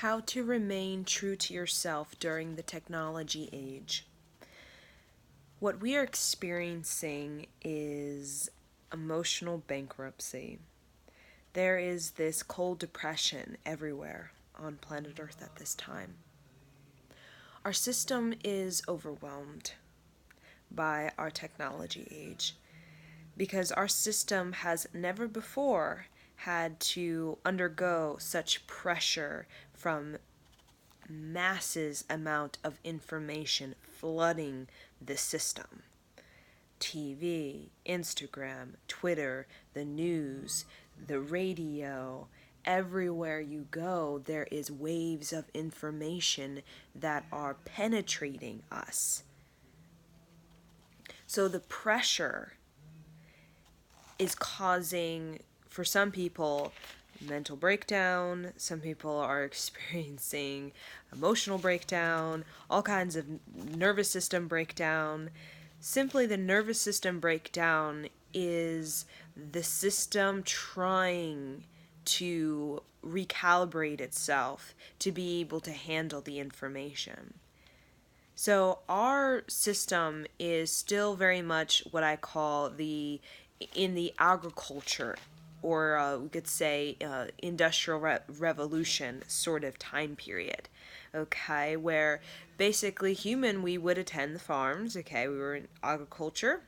How to remain true to yourself during the technology age. What we are experiencing is emotional bankruptcy. There is this cold depression everywhere on planet Earth at this time. Our system is overwhelmed by our technology age because our system has never before had to undergo such pressure from masses amount of information flooding the system. TV, Instagram, Twitter, the news, the radio, everywhere you go, there is waves of information that are penetrating us. So the pressure is causing, for some people, mental breakdown. Some people are experiencing emotional breakdown, all kinds of nervous system breakdown. Simply, the nervous system breakdown is the system trying to recalibrate itself to be able to handle the information. So our system is still very much what I call in the agriculture, or we could say industrial revolution sort of time period. Okay, where basically we would attend the farms. Okay, we were in agriculture.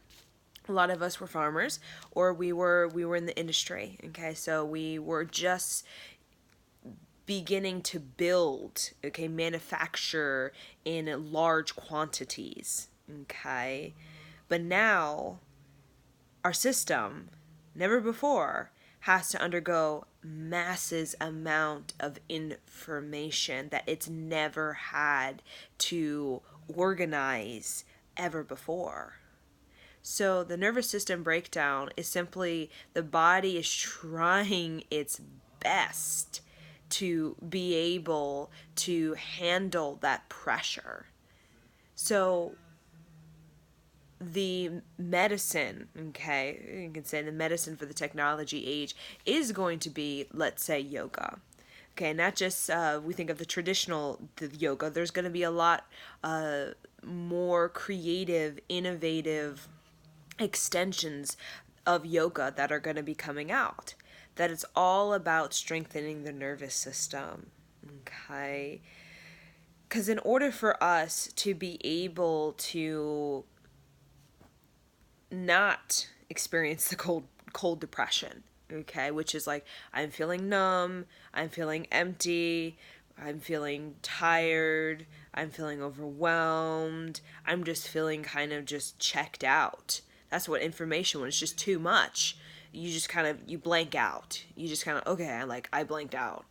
A lot of us were farmers, or we were in the industry. Okay, so we were just beginning to build, okay, manufacture in large quantities, okay? But now our system, never before, has to undergo masses amount of information that it's never had to organize ever before. So the nervous system breakdown is simply the body is trying its best to be able to handle that pressure. So the medicine, okay, you can say the medicine for the technology age is going to be, let's say, yoga. Okay, not just we think of the yoga. There's going to be a lot more creative, innovative extensions of yoga that are going to be coming out. That it's all about strengthening the nervous system. Okay? Because in order for us to be able to not experience the cold depression, okay, which is like I'm feeling numb, I'm feeling empty, I'm feeling tired, I'm feeling overwhelmed, I'm just feeling kind of just checked out. That's what information when it's just too much. You just kind of you blank out. You just kind of okay, I blanked out.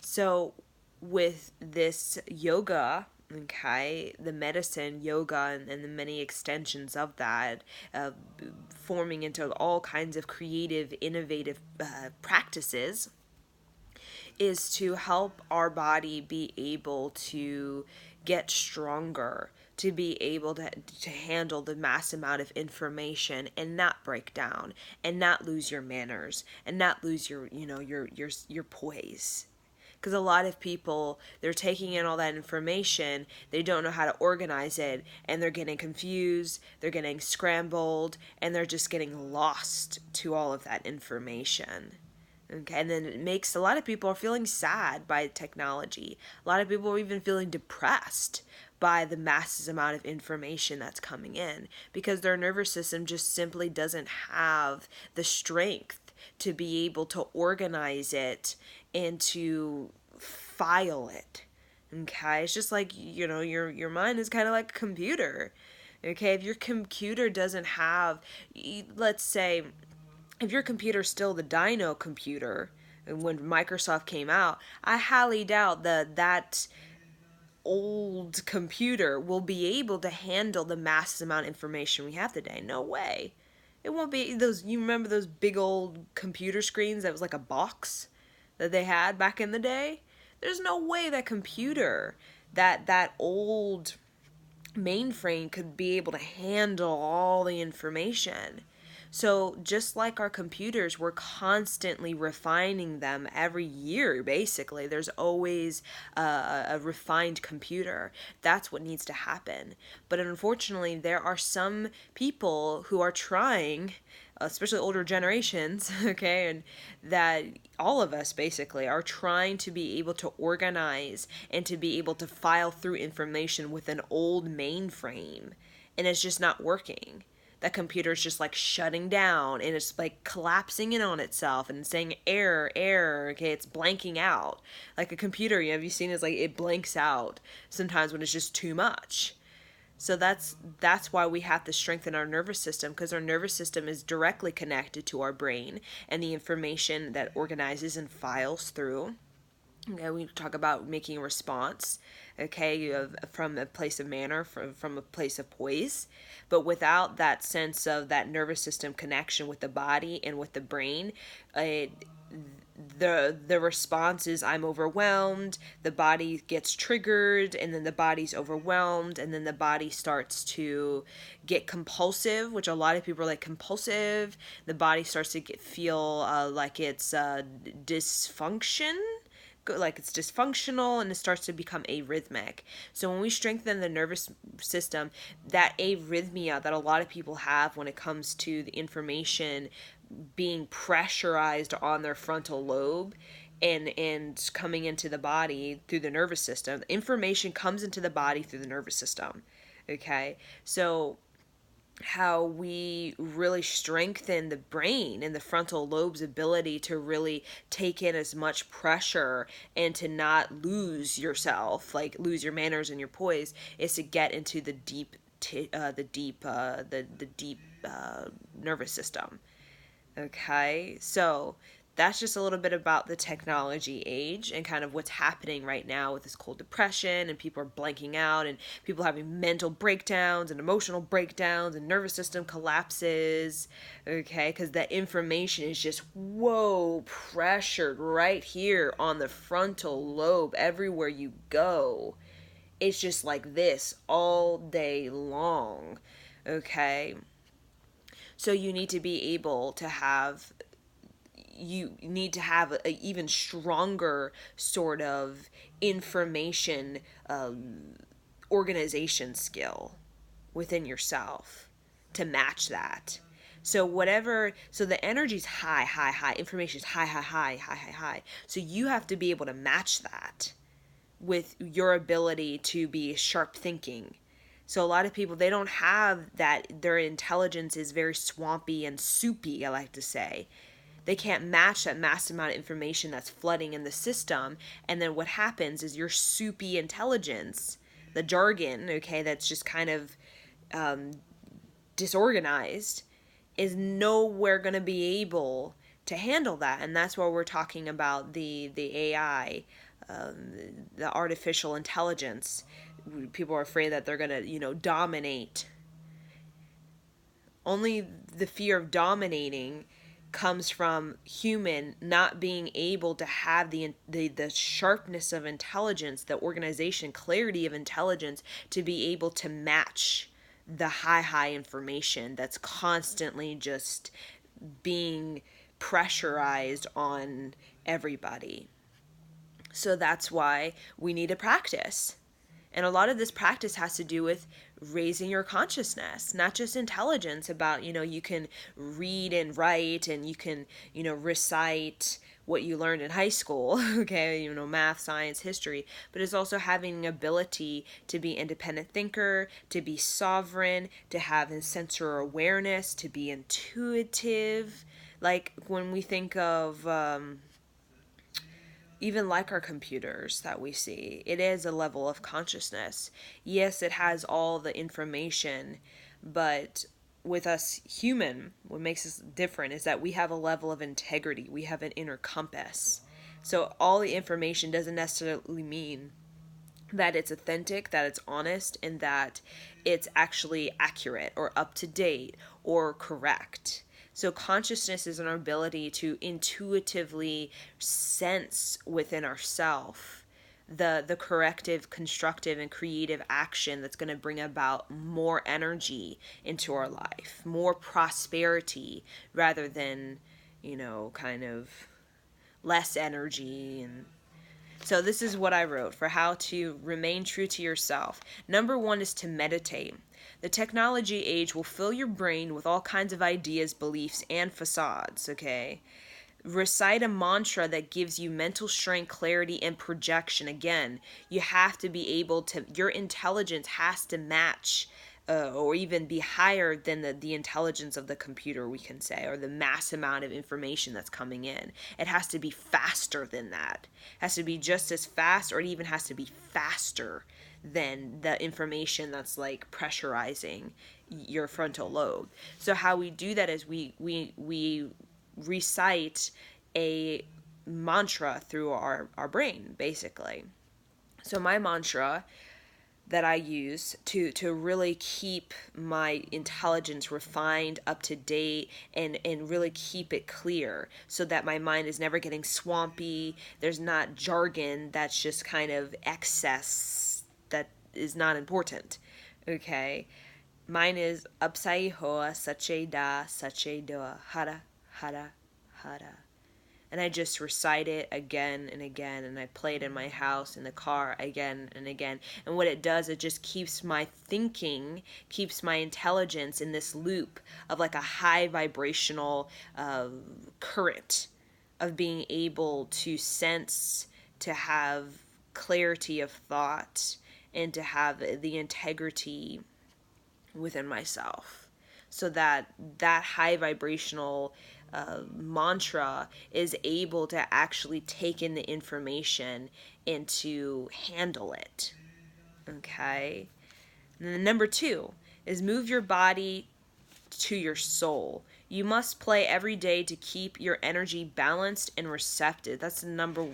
So with this yoga, okay, the medicine, yoga, and the many extensions of that, forming into all kinds of creative, innovative practices, is to help our body be able to get stronger, to be able to handle the mass amount of information and not break down and not lose your manners and not lose your poise. Because a lot of people, they're taking in all that information, they don't know how to organize it, and they're getting confused, they're getting scrambled, and they're just getting lost to all of that information. Okay, and then it makes a lot of people are feeling sad by technology. A lot of people are even feeling depressed by the massive amount of information that's coming in because their nervous system just simply doesn't have the strength to be able to organize it and to file it. Okay, it's just like your mind is kind of like a computer. Okay, if your computer doesn't have, let's say, if your computer's still the Dino computer, and when Microsoft came out, I highly doubt that old computer will be able to handle the massive amount of information we have today. No way. It won't be those. You remember those big old computer screens that was like a box that they had back in the day? There's no way that computer, that old mainframe could be able to handle all the information. So just like our computers, we're constantly refining them every year, basically. There's always a refined computer. That's what needs to happen. But unfortunately, there are some people who are trying, especially older generations, okay, and that all of us basically are trying to be able to organize and to be able to file through information with an old mainframe, and it's just not working. That computer's just like shutting down, and it's like collapsing in on itself and saying error, error. Okay, it's blanking out. Like a computer, have you seen it's like it blanks out sometimes when it's just too much. So that's why we have to strengthen our nervous system, because our nervous system is directly connected to our brain and the information that organizes and files through. Okay, we talk about making a response, okay, you have from a place of manner, from a place of poise. But without that sense of that nervous system connection with the body and with the brain, the response is I'm overwhelmed, the body gets triggered, and then the body's overwhelmed, and then the body starts to get compulsive, which a lot of people are like compulsive. The body starts to feel like it's dysfunction, like it's dysfunctional, and it starts to become arrhythmic. So when we strengthen the nervous system, that arrhythmia that a lot of people have when it comes to the information being pressurized on their frontal lobe and coming into the body through the nervous system, information comes into the body through the nervous system. Okay, so how we really strengthen the brain and the frontal lobe's ability to really take in as much pressure and to not lose yourself, like lose your manners and your poise, is to get into the deep nervous system. Okay, so that's just a little bit about the technology age and kind of what's happening right now with this cold depression, and people are blanking out, and people having mental breakdowns and emotional breakdowns and nervous system collapses. Okay, because that information is just whoa pressured right here on the frontal lobe everywhere you go. It's just like this all day long. Okay, so you need to have a even stronger sort of information organization skill within yourself to match that. So the energy's high, high, high, information's high, high, high, high, high, high. So you have to be able to match that with your ability to be sharp thinking. So a lot of people, they don't have that. Their intelligence is very swampy and soupy, I like to say. They can't match that massive amount of information that's flooding in the system. And then what happens is your soupy intelligence, the jargon, okay, that's just kind of disorganized, is nowhere going to be able to handle that. And that's why we're talking about the AI, the artificial intelligence. People are afraid that they're going to, dominate. Only the fear of dominating comes from human not being able to have the sharpness of intelligence, the organization, clarity of intelligence to be able to match the high information that's constantly just being pressurized on everybody. So that's why we need to practice. And a lot of this practice has to do with raising your consciousness, not just intelligence about, you can read and write and you can, recite what you learned in high school, okay, math, science, history, but it's also having an ability to be independent thinker, to be sovereign, to have a sensory awareness, to be intuitive. Like when we think of, even like our computers that we see, it is a level of consciousness. Yes, it has all the information, but with us human, what makes us different is that we have a level of integrity. We have an inner compass. So all the information doesn't necessarily mean that it's authentic, that it's honest, and that it's actually accurate or up to date or correct. So consciousness is an ability to intuitively sense within ourselves the corrective, constructive, and creative action that's going to bring about more energy into our life, more prosperity, rather than, kind of less energy. And so this is what I wrote for how to remain true to yourself. Number one is to meditate. The technology age will fill your brain with all kinds of ideas, beliefs, and facades, okay? Recite a mantra that gives you mental strength, clarity, and projection. Again, you have to be able to, your intelligence has to match or even be higher than the intelligence of the computer, we can say, or the mass amount of information that's coming in. It has to be faster than that. It has to be just as fast, or it even has to be faster than the information that's like pressurizing your frontal lobe. So how we do that is we recite a mantra through our brain, basically. So my mantra that I use to really keep my intelligence refined, up to date, and really keep it clear so that my mind is never getting swampy. There's not jargon that's just kind of excess that is not important. Okay? Mine is Upsai Hoa Sache Da Sache Doa Hara Hara Hara. And I just recite it again and again, and I play it in my house, in the car, again and again. And what it does, it just keeps my thinking, keeps my intelligence in this loop of like a high vibrational current of being able to sense, to have clarity of thought, and to have the integrity within myself, so that high vibrational mantra is able to actually take in the information and to handle it. Okay? And then number two is move your body to your soul. You must play every day to keep your energy balanced and receptive. That's number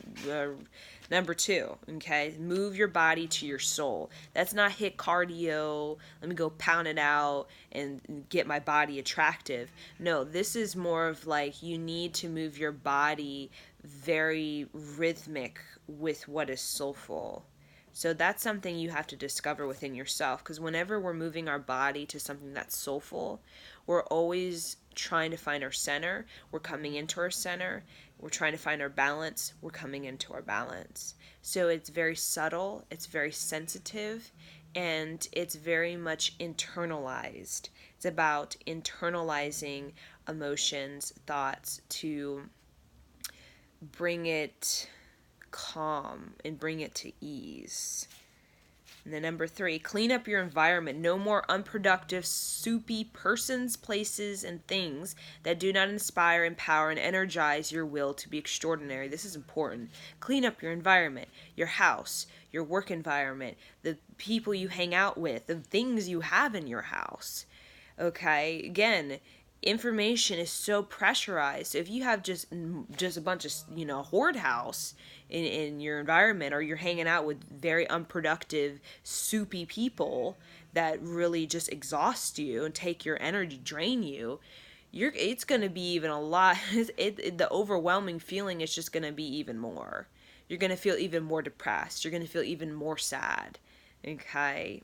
two. Okay, move your body to your soul. That's not hit cardio. Let me go pound it out and get my body attractive. No, this is more of like you need to move your body very rhythmic with what is soulful. So that's something you have to discover within yourself, because whenever we're moving our body to something that's soulful, we're always trying to find our center. We're coming into our center. We're trying to find our balance. We're coming into our balance. So it's very subtle, it's very sensitive, and it's very much internalized. It's about internalizing emotions, thoughts, to bring it calm and bring it to ease. And then number three, clean up your environment. No more unproductive, soupy persons, places, and things that do not inspire, empower, and energize your will to be extraordinary. This is important. Clean up your environment, your house, your work environment, the people you hang out with, the things you have in your house. Okay, again, information is so pressurized. If you have just a bunch of hoard house in your environment, or you're hanging out with very unproductive, soupy people that really just exhaust you and take your energy, drain you, it's going to be even a lot. The overwhelming feeling is just going to be even more. You're going to feel even more depressed. You're going to feel even more sad. Okay,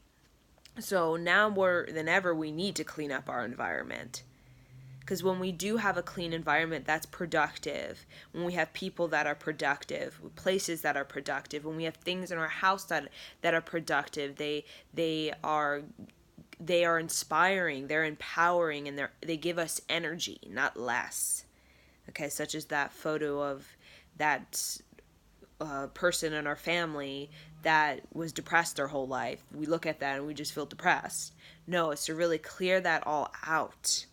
so now more than ever, we need to clean up our environment. Because when we do have a clean environment, that's productive. When we have people that are productive, places that are productive, when we have things in our house that are productive, they are inspiring, they're empowering, and they give us energy, not less. Okay, such as that photo of that person in our family that was depressed their whole life. We look at that and we just feel depressed. No, it's to really clear that all out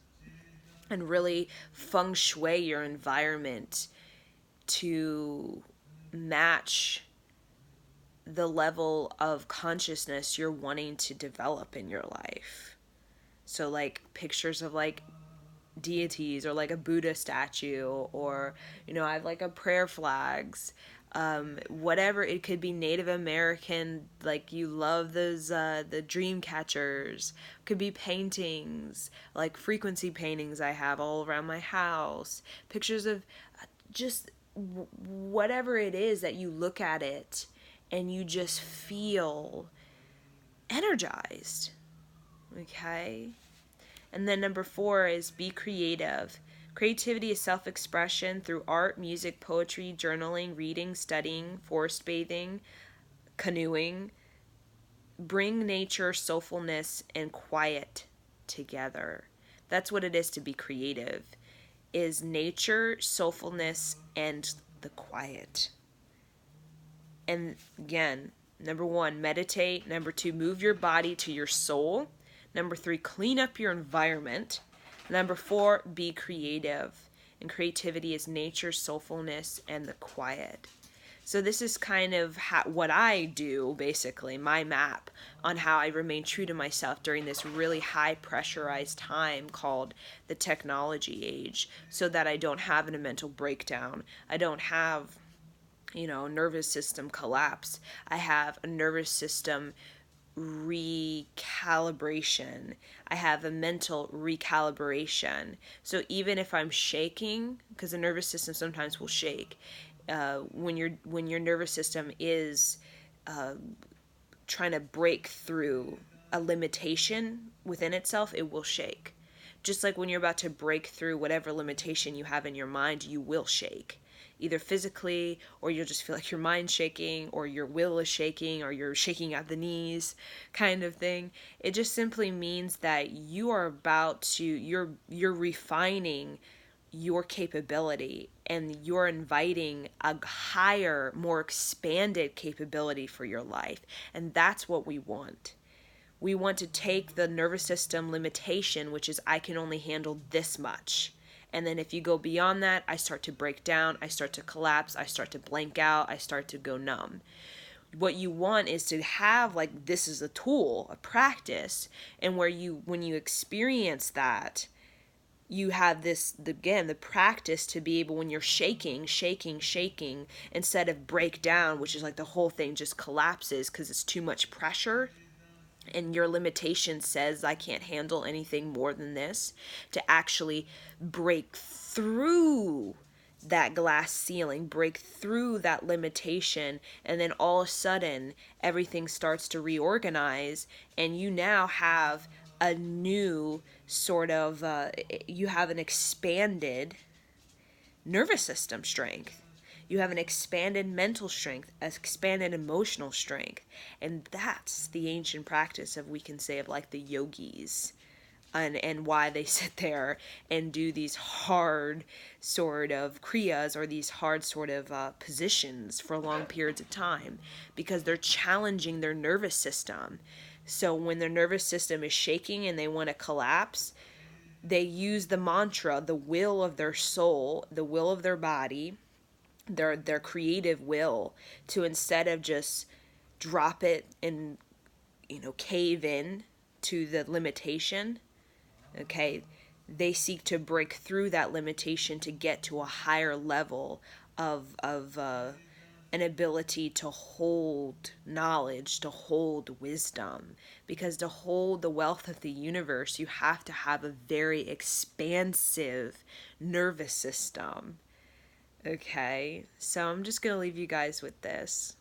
and really feng shui your environment to match the level of consciousness you're wanting to develop in your life. So like pictures of like deities, or like a Buddha statue, or I have like a prayer flags, whatever. It could be Native American, like you love those the dream catchers. Could be paintings, like frequency paintings I have all around my house, pictures of just whatever it is that you look at it and you just feel energized. Okay? And then number 4 is be creative. Creativity is self-expression through art, music, poetry, journaling, reading, studying, forest bathing, canoeing. Bring nature, soulfulness, and quiet together. That's what it is to be creative, is nature, soulfulness, and the quiet. And again, number 1, meditate. Number 2, move your body to your soul. Number 3, clean up your environment. Number 4, be creative. And creativity is nature, soulfulness, and the quiet. So this is kind of what I do, basically, my map on how I remain true to myself during this really high pressurized time called the technology age, so that I don't have a mental breakdown. I don't have, nervous system collapse. I have a nervous system recalibration. I have a mental recalibration. So even if I'm shaking, because the nervous system sometimes will shake, when your nervous system is trying to break through a limitation within itself, it will shake. Just like when you're about to break through whatever limitation you have in your mind, you will shake. Either physically, or you'll just feel like your mind's shaking, or your will is shaking, or you're shaking at the knees, kind of thing. It just simply means that you are about to, you're refining your capability, and you're inviting a higher, more expanded capability for your life. And that's what we want. We want to take the nervous system limitation, which is I can only handle this much. And then if you go beyond that, I start to break down, I start to collapse, I start to blank out, I start to go numb. What you want is to have, like, this is a tool, a practice, and where when you experience that, you have the practice to be able, when you're shaking, instead of break down, which is like the whole thing just collapses because it's too much pressure and your limitation says I can't handle anything more than this, to actually break through that glass ceiling, break through that limitation, and then all of a sudden everything starts to reorganize, and you now have a new sort of, you have an expanded nervous system strength. You have an expanded mental strength, expanded emotional strength. And that's the ancient practice of, we can say, of like the yogis, and why they sit there and do these hard sort of kriyas, or these hard sort of positions for long periods of time, because they're challenging their nervous system. So when their nervous system is shaking and they want to collapse, they use the mantra, the will of their soul, the will of their body, their creative will, to, instead of just drop it and cave in to the limitation, okay, they seek to break through that limitation to get to a higher level of an ability to hold knowledge, to hold wisdom. Because to hold the wealth of the universe, you have to have a very expansive nervous system. Okay, so I'm just going to leave you guys with this.